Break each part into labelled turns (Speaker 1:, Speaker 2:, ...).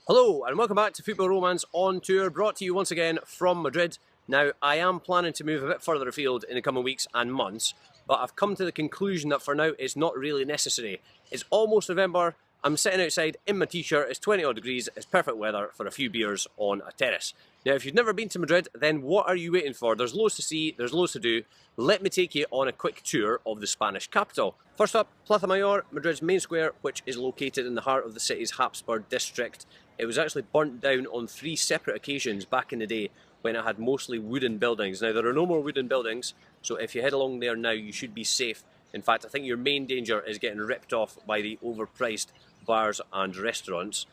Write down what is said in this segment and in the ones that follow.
Speaker 1: Hello and welcome back to Football Romance on Tour, brought to you once again from Madrid. Now, I am planning to move a bit further afield in the coming weeks and months, but I've come to the conclusion that for now it's not really necessary. It's almost November, I'm sitting outside in my t-shirt, it's 20 odd degrees, it's perfect weather for a few beers on a terrace. Now, if you've never been to Madrid, then what are you waiting for? There's loads to see, there's loads to do. Let me take you on a quick tour of the Spanish capital. First up, Plaza Mayor, Madrid's main square, which is located in the heart of the city's Habsburg district. It was actually burnt down on 3 separate occasions back in the day when it had mostly wooden buildings. Now, there are no more wooden buildings, so if you head along there now, you should be safe. In fact, I think your main danger is getting ripped off by the overpriced bars and restaurants.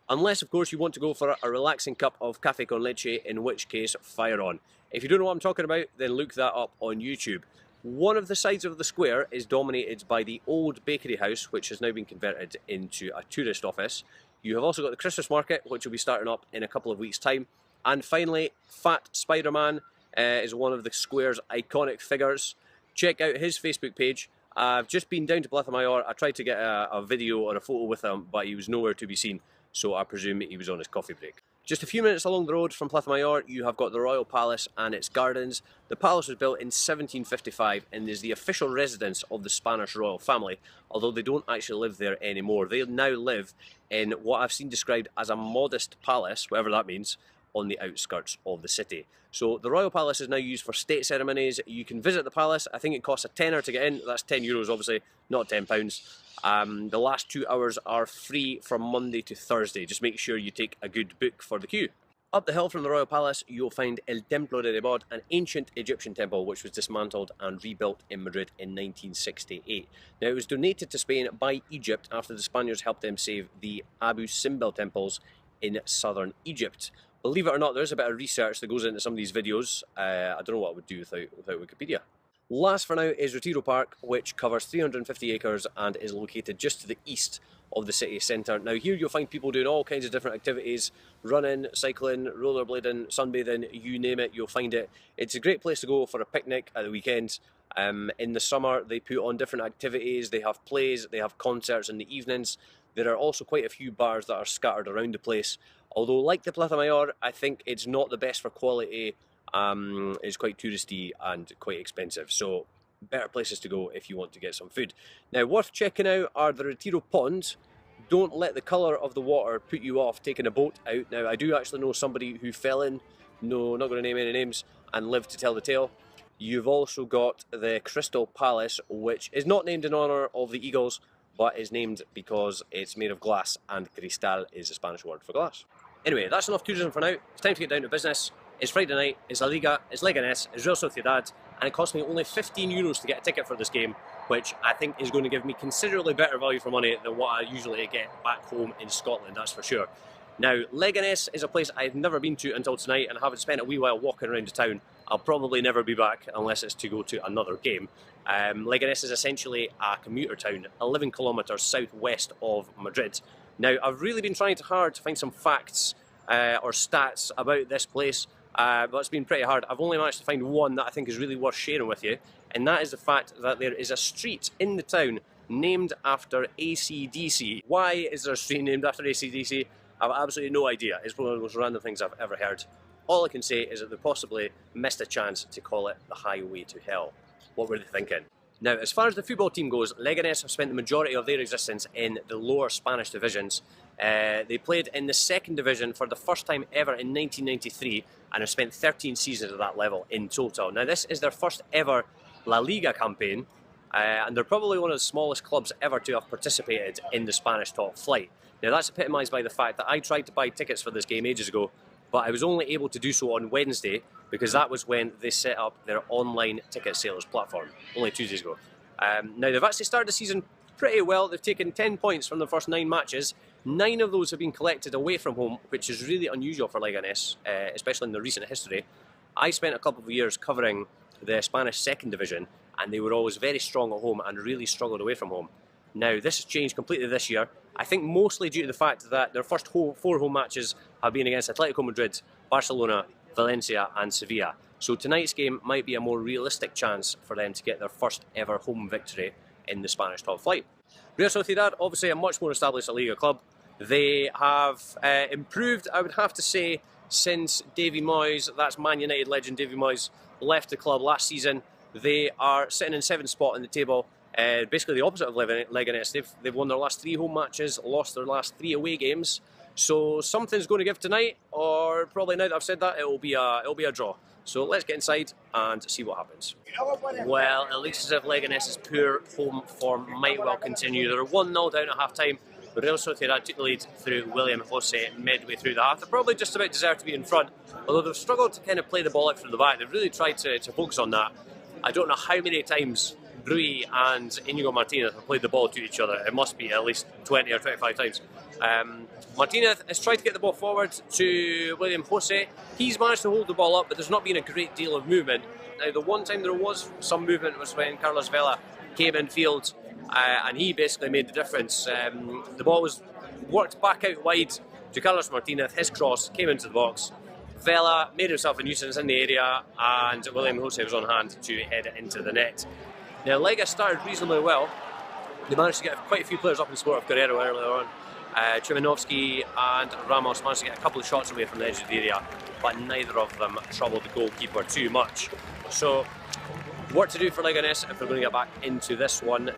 Speaker 1: Unless, of course, you want to go for a relaxing cup of café con leche, in which case, fire on. If you don't know what I'm talking about, then look that up on YouTube. One of the sides of the square is dominated by the old bakery house, which has now been converted into a tourist office. You have also got the Christmas market, which will be starting up in a couple of weeks' time. And finally, Fat Spider-Man is one of the square's iconic figures. Check out his Facebook page. I've just been down to Plaza Mayor. I tried to get a video or a photo with him, but he was nowhere to be seen, so I presume he was on his coffee break. Just a few minutes along the road from Plaza Mayor, you have got the Royal Palace and its gardens. The palace was built in 1755 and is the official residence of the Spanish royal family, although they don't actually live there anymore. They now live in what I've seen described as a modest palace, whatever that means, on the outskirts of the city. So the Royal Palace is now used for state ceremonies. You can visit the palace. I think it costs a tenner to get in. That's €10 obviously, not £10. The last 2 hours are free from Monday to Thursday. Just make sure you take a good book for the queue. Up the hill from the Royal Palace, you'll find El Templo de Debod, an ancient Egyptian temple which was dismantled and rebuilt in Madrid in 1968. Now, it was donated to Spain by Egypt after the Spaniards helped them save the Abu Simbel temples in southern Egypt. Believe it or not, there is a bit of research that goes into some of these videos. I don't know what I would do without Wikipedia. Last for now is Retiro Park, which covers 350 acres and is located just to the east of the city centre. Now, here you'll find people doing all kinds of different activities: running, cycling, rollerblading, sunbathing, you name it, you'll find it. It's a great place to go for a picnic at the weekend. In the summer, they put on different activities, they have plays, they have concerts in the evenings. There are also quite a few bars that are scattered around the place. Although, like the Plaza Mayor, I think it's not the best for quality. It's quite touristy and quite expensive, so better places to go if you want to get some food. Now, worth checking out are the Retiro ponds. Don't let the colour of the water put you off taking a boat out. Now, I do actually know somebody who fell in, no, not going to name any names, and lived to tell the tale. You've also got the Crystal Palace, which is not named in honour of the Eagles, but is named because it's made of glass, and cristal is the Spanish word for glass. Anyway, that's enough tourism for now. It's time to get down to business. It's Friday night, it's La Liga, it's Leganés, it's Real Sociedad, and it cost me only €15 to get a ticket for this game, which I think is going to give me considerably better value for money than what I usually get back home in Scotland, that's for sure. Now, Leganés is a place I've never been to until tonight, and having spent a wee while walking around the town, I'll probably never be back unless it's to go to another game. Leganés is essentially a commuter town, 11 kilometres southwest of Madrid. Now, I've really been trying hard to find some facts or stats about this place, but it's been pretty hard. I've only managed to find one that I think is really worth sharing with you, and that is the fact that there is a street in the town named after AC/DC. Why is there a street named after AC/DC? I've absolutely no idea. It's one of the most random things I've ever heard. All I can say is that they possibly missed a chance to call it the highway to hell. What were they thinking? Now, as far as the football team goes, Leganés have spent the majority of their existence in the lower Spanish divisions. They played in the second division for the first time ever in 1993 and have spent 13 seasons at that level in total. Now, this is their first ever La Liga campaign, and they're probably one of the smallest clubs ever to have participated in the Spanish top flight. Now, that's epitomised by the fact that I tried to buy tickets for this game ages ago, but I was only able to do so on Wednesday because that was when they set up their online ticket sales platform, only 2 days ago. Now, they've actually started the season pretty well. They've taken 10 points from the first 9 matches. 9 of those have been collected away from home, which is really unusual for Leganés, especially in their recent history. I spent a couple of years covering the Spanish second division, and they were always very strong at home and really struggled away from home. Now, this has changed completely this year. I think mostly due to the fact that their first 4 home matches have been against Atletico Madrid, Barcelona, Valencia and Sevilla. So tonight's game might be a more realistic chance for them to get their first ever home victory in the Spanish top flight. Real Sociedad, obviously a much more established La Liga club. They have improved, I would have to say, since Davy Moyes, that's Man United legend Davy Moyes, left the club last season. They are sitting in 7th spot in the table, basically the opposite of Leganés. They've won their last 3 home matches, lost their last 3 away games. So something's going to give tonight, or probably now that I've said that, it'll be a draw. So let's get inside and see what happens. Well, it looks as if Leganes' poor home form might well continue. They're 1-0 down at half-time. Real Sociedad took the lead through William Jose midway through the half. They probably just about deserve to be in front, although they've struggled to kind of play the ball out from the back. They've really tried to focus on that. I don't know how many times Rui and Inigo Martinez have played the ball to each other. It must be at least 20 or 25 times. Martinez has tried to get the ball forward to William Jose. He's managed to hold the ball up, but there's not been a great deal of movement. Now, the one time there was some movement was when Carlos Vela came in field, and he basically made the difference. The ball was worked back out wide to Carlos Martinez. His cross came into the box. Vela made himself a nuisance in the area, and William Jose was on hand to head it into the net. Now, Lega started reasonably well. They managed to get quite a few players up in support of Guerrero earlier on. Trimanovsky and Ramos managed to get a couple of shots away from the edge of the area, but neither of them troubled the goalkeeper too much. So, work to do for Leganes if we're going to get back into this one.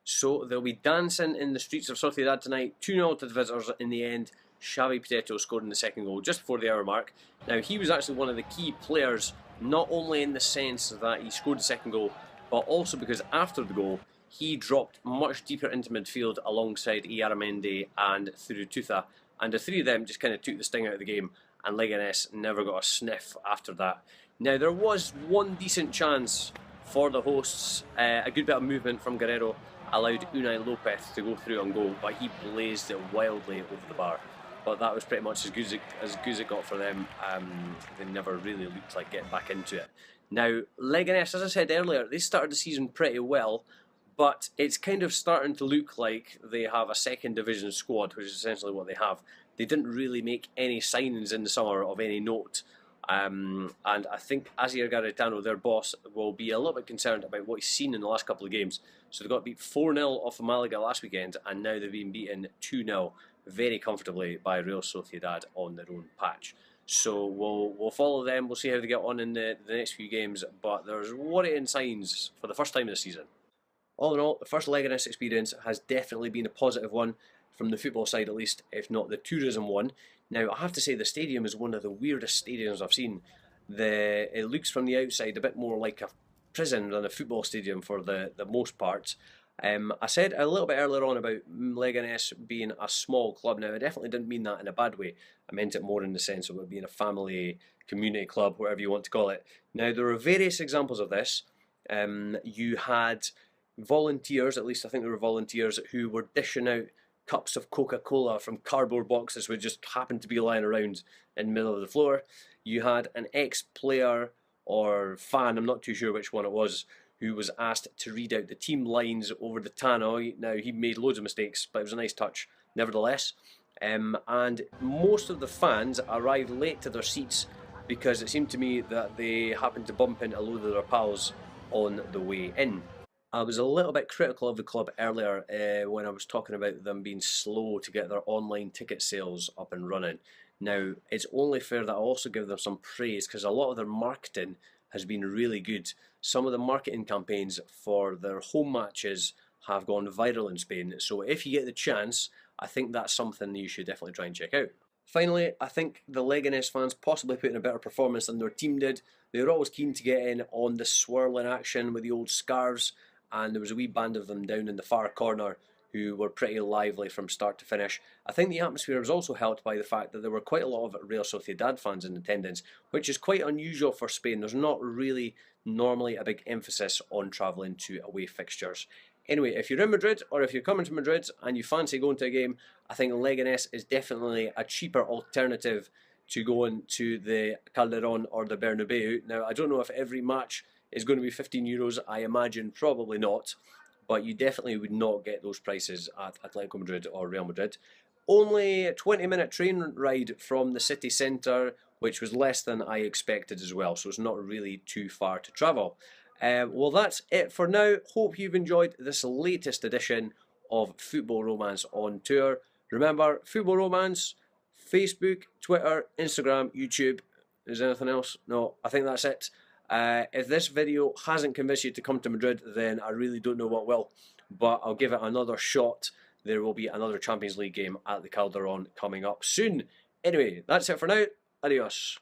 Speaker 1: So, they'll be dancing in the streets of Sociedad tonight. 2-0 to the visitors in the end. Xavi Pinto scored in the second goal just before the hour mark. Now, he was actually one of the key players, not only in the sense that he scored the second goal, but also because after the goal, he dropped much deeper into midfield alongside Iaramendi and Thurutuza, and the three of them just kind of took the sting out of the game, and Leganes never got a sniff after that. Now, there was one decent chance for the hosts. A good bit of movement from Guerrero allowed Unai Lopez to go through on goal, but he blazed it wildly over the bar. But that was pretty much as good as it got for them. They never really looked like getting back into it. Now, Leganes, as I said earlier, they started the season pretty well, but it's kind of starting to look like they have a second division squad, which is essentially what they have. They didn't really make any signings in the summer of any note. And I think Asier Garitano, their boss, will be a little bit concerned about what he's seen in the last couple of games. So they got beat 4-0 off of Malaga last weekend, and now they've been beaten 2-0 very comfortably by Real Sociedad on their own patch. So we'll follow them. We'll see how they get on in the next few games. But there's worrying signs for the first time this season. All in all, the first Leganes experience has definitely been a positive one, from the football side at least, if not the tourism one. Now, I have to say the stadium is one of the weirdest stadiums I've seen. It looks from the outside a bit more like a prison than a football stadium for the most part. I said a little bit earlier on about Leganes being a small club. Now, I definitely didn't mean that in a bad way. I meant it more in the sense of it being a family, community club, whatever you want to call it. Now, there are various examples of this. You had volunteers, at least I think there were volunteers, who were dishing out cups of Coca-Cola from cardboard boxes which just happened to be lying around in the middle of the floor. You had an ex-player or fan, I'm not too sure which one it was, who was asked to read out the team lines over the tannoy. Now, he made loads of mistakes, but it was a nice touch nevertheless. And most of the fans arrived late to their seats because it seemed to me that they happened to bump into a load of their pals on the way in. I was a little bit critical of the club earlier when I was talking about them being slow to get their online ticket sales up and running. Now, it's only fair that I also give them some praise because a lot of their marketing has been really good. Some of the marketing campaigns for their home matches have gone viral in Spain, so if you get the chance, I think that's something you should definitely try and check out. Finally, I think the Leganés fans possibly put in a better performance than their team did. They were always keen to get in on the swirling action with the old scarves, and there was a wee band of them down in the far corner who were pretty lively from start to finish. I think the atmosphere was also helped by the fact that there were quite a lot of Real Sociedad fans in attendance, which is quite unusual for Spain. There's not really normally a big emphasis on travelling to away fixtures. Anyway, if you're in Madrid or if you're coming to Madrid and you fancy going to a game, I think Leganés is definitely a cheaper alternative to going to the Calderón or the Bernabeu. Now, I don't know if every match is going to be €15. I imagine probably not, but you definitely would not get those prices at Atletico Madrid or Real Madrid. Only a 20-minute train ride from the city centre, which was less than I expected as well, so it's not really too far to travel. Well, that's it for now. Hope you've enjoyed this latest edition of Football Romance on Tour. Remember, Football Romance, Facebook, Twitter, Instagram, YouTube. Is there anything else? No, I think that's it. If this video hasn't convinced you to come to Madrid, then I really don't know what will. But I'll give it another shot. There will be another Champions League game at the Calderon coming up soon. Anyway, that's it for now. Adios.